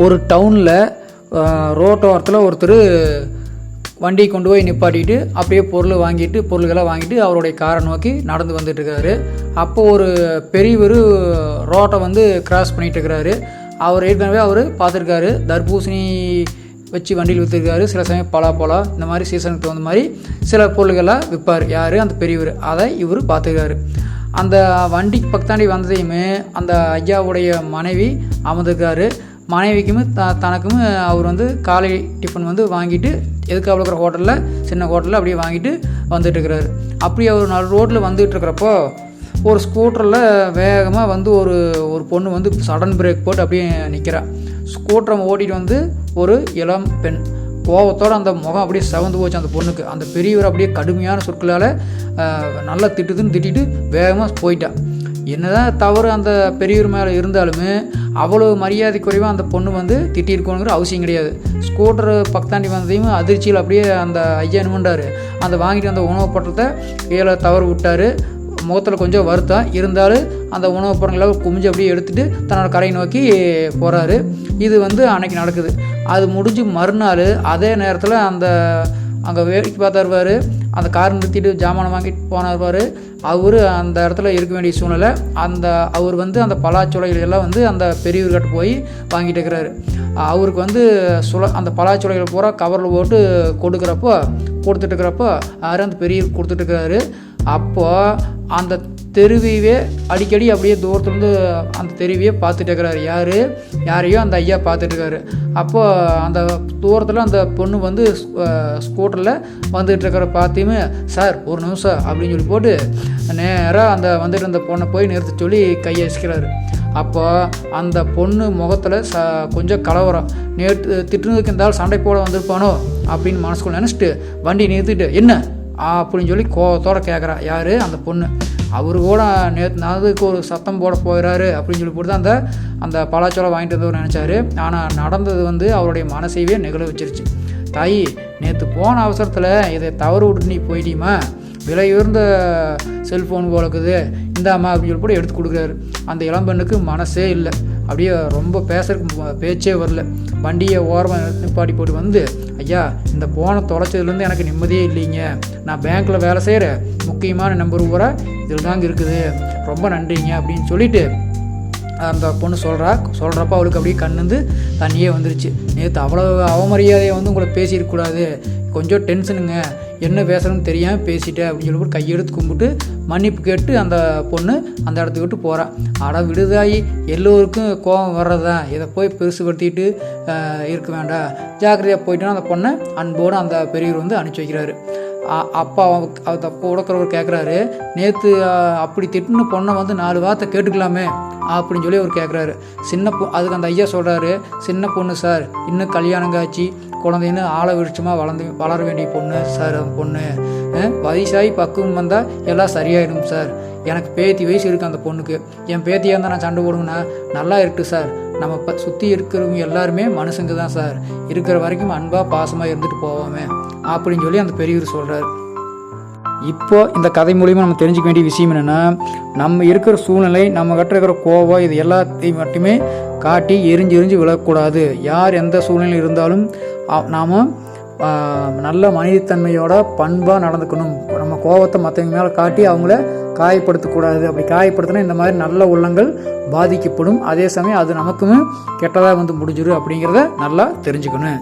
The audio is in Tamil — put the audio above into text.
ஒரு டவுனில் ரோட்டோரத்தில் ஒருத்தர் வண்டியை கொண்டு போய் நிப்பாட்டிட்டு அப்படியே பொருள்களை வாங்கிட்டு அவருடைய காரை நோக்கி நடந்து வந்துட்டுருக்காரு. அப்போது ஒரு பெரியவர் ரோட்டை வந்து கிராஸ் பண்ணிகிட்ருக்கிறாரு. அவர் ஏற்கனவே பார்த்துருக்காரு, தர்பூசணி வச்சு வண்டியில் விற்றுருக்காரு. சில சமயம் பலாப்பழம் இந்த மாதிரி சீசனுக்கு தகுந்த மாதிரி சில பொருள்களாக விற்பார். யார்? அந்த பெரியவர். அதை இவர் பார்த்துருக்காரு. அந்த வண்டிக்கு பக்கத்தாண்டி வந்ததையுமே அந்த ஐயாவுடைய மனைவி அமர்ந்துருக்காரு. மனைவிக்குமே தனக்கும் அவர் வந்து காலை டிஃபன் வந்து வாங்கிட்டு எதுக்காக இருக்கிற ஹோட்டலில், சின்ன ஹோட்டலில் அப்படியே வாங்கிட்டு வந்துட்டுருக்கிறாரு. அப்படி அவர் நடு ரோட்டில் வந்துட்டுருக்கிறப்போ ஒரு ஸ்கூட்டரில் வேகமாக வந்து ஒரு பொண்ணு வந்து சடன் பிரேக் போட்டு அப்படியே நிற்கிறான். ஸ்கூட்டரை ஓட்டிகிட்டு வந்து ஒரு இளம் பெண் கோவத்தோடு அந்த முகம் அப்படியே செவந்து போச்சு அந்த பொண்ணுக்கு. அந்த பெரியவர் அப்படியே கடுமையான சொற்களால் நல்லா திட்டிட்டு வேகமாக போயிட்டான். என்னதான் தவறு அந்த பெரியவர் மேலே இருந்தாலுமே அவ்வளோ மரியாதை குறைவாக அந்த பொண்ணு வந்து திட்டிருக்கணுங்கிற அவசியம் கிடையாது. ஸ்கூட்டர் பக்கத்தாண்டி வந்ததையும் அதிர்ச்சியில் அப்படியே அந்த ஐயா என்ன பண்ணுறாரு, அந்த வாங்கிட்டு வந்த உணவு பட்டத்தை கீழே தவறு விட்டார். முகத்தில் கொஞ்சம் வருத்தம் இருந்தாலும் அந்த உணவுப் பொருட்களை குமிஞ்சு அப்படியே எடுத்துகிட்டு தன்னோட கடையை நோக்கி போகிறாரு. இது வந்து அன்னைக்கு நடக்குது. அது முடிஞ்சு மறுநாள் அதே நேரத்தில் அங்கே வேடிக்கை பார்த்தாருவார். அந்த கார் நிறுத்திட்டு ஜாமானை வாங்கிட்டு போனார்வார். அவர் அந்த இடத்துல இருக்க வேண்டிய சூழ்நிலை. அவர் வந்து அந்த பலாச்சோலைகளெல்லாம் வந்து அந்த பெரியவர்கிட்ட போய் வாங்கிட்டு இருக்கிறாரு. அவருக்கு வந்து அந்த பலாச்சோலைகள் பூரா கவரில் போட்டு கொடுத்துட்டுருக்கிறப்போ யாரும் அந்த பெரியவர் கொடுத்துட்டுருக்கிறாரு. அப்போது அந்த தெருவியே அடிக்கடி அப்படியே தூரத்துலேருந்து அந்த தெருவியே பார்த்துட்டு இருக்கிறாரு. யாரையோ அந்த ஐயா பார்த்துட்ருக்காரு. அப்போது அந்த தூரத்தில் அந்த பொண்ணு வந்து ஸ்கூட்டரில் வந்துட்டுருக்கிற பார்த்தையுமே, சார் ஒரு நிமிஷம் அப்படின்னு சொல்லி போட்டு நேராக அந்த வந்துட்டு இருந்த பொண்ணை போய் நிறுத்த சொல்லி கையசிக்கிறாரு. அப்போ அந்த பொண்ணு முகத்தில் கொஞ்சம் கலவரம். நேற்று திட்டுனதுக்கு இருந்தாலும் சண்டை போட வந்திருப்பானோ அப்படின்னு மனசுக்குள்ள நினச்சிட்டு வண்டி நிறுத்திட்டு என்ன அப்படின்னு சொல்லி கோவத்தோடு கேட்குறா. யார்? அந்த பொண்ணு. அவரு கூட நேற்று அதுக்கு ஒரு சத்தம் போட போகிறாரு அப்படின்னு சொல்லி போட்டு தான் அந்த பலாச்சோளம் வாங்கிட்டு வந்தவர் நினச்சாரு. ஆனால் நடந்தது வந்து அவருடைய மனசையே நெகிழ வச்சிருச்சு. தாயி, நேற்று போன அவசரத்தில் இதை தவறு விட்டு நீ போயிட்டீமா, விலை உயர்ந்த செல்ஃபோன் போலக்குது, இந்தாம்மா அப்படின்னு சொல்லி போட்டு எடுத்து கொடுக்குறாரு. அந்த இளம்பெண்ணுக்கு மனசே இல்லை. அப்படியே ரொம்ப பேசுறதுக்கு பேச்சே வரல. வண்டியை ஓரமாக நிப்பாட்டி போட்டு வந்து, ஐயா இந்த போனை தொலைச்சதுலேருந்து எனக்கு நிம்மதியே இல்லைங்க. நான் பேங்க்கில் வேலை செய்கிறேன், முக்கியமான நம்பர் பூரா இதில் தாங்க இருக்குது, ரொம்ப நன்றிங்க அப்படின்னு சொல்லிவிட்டு அந்த பொண்ணு சொல்கிறப்ப அவளுக்கு அப்படியே கண்ணுந்து தண்ணியே வந்துருச்சு. நேற்று அவ்வளோ அவமரியாதையை வந்து உங்களை பேசியிருக்கக்கூடாது, கொஞ்சம் டென்ஷனுங்க, என்ன பேசுகிறேன்னு தெரியாமல் பேசிட்டேன் அப்படின்னு சொல்லி போட்டு கையெடுத்து கும்பிட்டு மன்னிப்பு கேட்டு அந்த பொண்ணு அந்த இடத்துக்கு விட்டு போகிறான். விடுதாயி, எல்லோருக்கும் கோபம் வர்றதான், இதை போய் பெருசுபடுத்திட்டு இருக்க வேண்டாம், ஜாக்கிரதையாக போயிட்டோன்னா அந்த பொண்ணை அன்போடு அந்த பெரியவர் வந்து அனுப்பிச்சி வைக்கிறாரு. அப்பா அப்போ உடக்கிறவர் கேட்குறாரு, நேற்று அப்படி திட்டுன பொண்ணை வந்து 4 வார்த்தை கேட்டுக்கலாமே அப்படின்னு சொல்லி அவர் கேட்குறாரு. அதுக்கு அந்த ஐயா சொல்கிறாரு, சின்ன பொண்ணு சார், இன்னும் கல்யாணம் காட்சி குழந்தைன்னு ஆளை விருட்சமாக வளர வேண்டிய பொண்ணு சார். அந்த பொண்ணு வயசாகி பக்குவம் வந்தால் எல்லாம் சரியாயிடும் சார். எனக்கு பேத்தி வயசு இருக்குது அந்த பொண்ணுக்கு. என் பேத்தியாக இருந்தால் நான் சண்டை போடுங்கண்ணா, நல்லா இருக்குது சார். நம்ம சுற்றி இருக்கிறவங்க எல்லாருமே மனுஷங்க தான் சார், இருக்கிற வரைக்கும் அன்பாக பாசமாக இருந்துட்டு போவோமே அப்படின்னு சொல்லி அந்த பெரியவர் சொல்கிறார். இப்போது இந்த கதை மூலிமா நம்ம தெரிஞ்சுக்க வேண்டிய விஷயம் என்னென்னா, நம்ம இருக்கிற சூழ்நிலை, நம்ம கிட்ட இருக்கிற கோபம், இது எல்லாத்தையும் மட்டுமே காட்டி எரிஞ்சு விழக்கூடாது. யார் எந்த சூழ்நிலை இருந்தாலும் நாம் நல்ல மனிதத்தன்மையோட பண்பாக நடந்துக்கணும். நம்ம கோபத்தை மற்றவங்க மேலே காட்டி அவங்கள காயப்படுத்தக்கூடாது. அப்படி காயப்படுத்தினா இந்த மாதிரி நல்ல உள்ளங்கள் பாதிக்கப்படும். அதே சமயம் அது நமக்குமே கெட்டதாக வந்து முடிஞ்சிடும் அப்படிங்கிறத நல்லா தெரிஞ்சுக்கணும்.